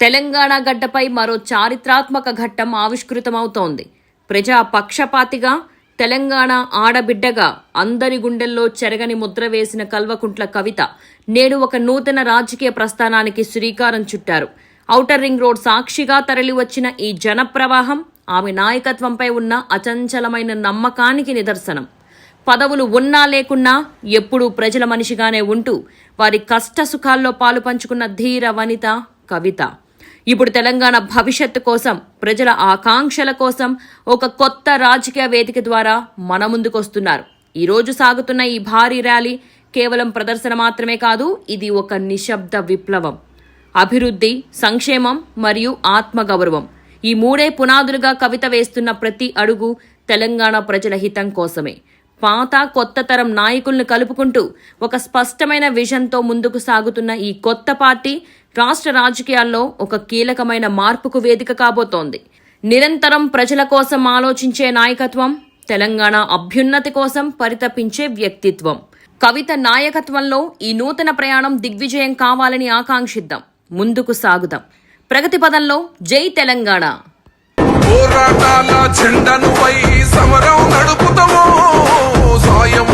తెలంగాణ గడ్డపై మరో చారిత్రాత్మక ఘట్టం ఆవిష్కృతమవుతోంది. ప్రజా పక్షపాతిగా, తెలంగాణ ఆడబిడ్డగా అందరి గుండెల్లో చెరగని ముద్ర వేసిన కల్వకుంట్ల కవిత నేడు ఒక నూతన రాజకీయ ప్రస్థానానికి శ్రీకారం చుట్టారు. ఔటర్ రింగ్ రోడ్ సాక్షిగా తరలివచ్చిన ఈ జనప్రవాహం ఆమె నాయకత్వంపై ఉన్న అచంచలమైన నమ్మకానికి నిదర్శనం. పదవులు ఉన్నా లేకున్నా ఎప్పుడూ ప్రజల మనిషిగానే ఉంటూ వారి కష్ట సుఖాల్లో పాలు పంచుకున్న ధీర వనిత కవిత ఇప్పుడు తెలంగాణ భవిష్యత్తు కోసం, ప్రజల ఆకాంక్షల కోసం ఒక కొత్త రాజకీయ వేదిక ద్వారా మన ముందుకొస్తున్నారు. ఈ రోజు సాగుతున్న ఈ భారీ ర్యాలీ కేవలం ప్రదర్శన మాత్రమే కాదు, ఇది ఒక నిశ్శబ్ద విప్లవం. అభివృద్ధి, సంక్షేమం మరియు ఆత్మగౌరవం, ఈ మూడే పునాదులుగా కవిత వేస్తున్న ప్రతి అడుగు తెలంగాణ ప్రజల హితం కోసమే. పాత కొత్త తరం నాయకులను కలుపుకుంటూ ఒక స్పష్టమైన విజన్తో ముందుకు సాగుతున్న ఈ కొత్త పార్టీ రాష్ట్ర రాజకీయాల్లో ఒక కీలకమైన మార్పుకు వేదిక కాబోతోంది. నిరంతరం ప్రజల కోసం ఆలోచించే నాయకత్వం, తెలంగాణ అభ్యున్నతి కోసం పరితపించే వ్యక్తిత్వం. కవిత నాయకత్వంలో ఈ నూతన ప్రయాణం దిగ్విజయం కావాలని ఆకాంక్షిద్దాం. ముందుకు సాగుదాం. ప్రగతి పదంలో జై తెలంగాణ. పోరాటాల జెండను పై సమరం నడుపుతామో, సాయం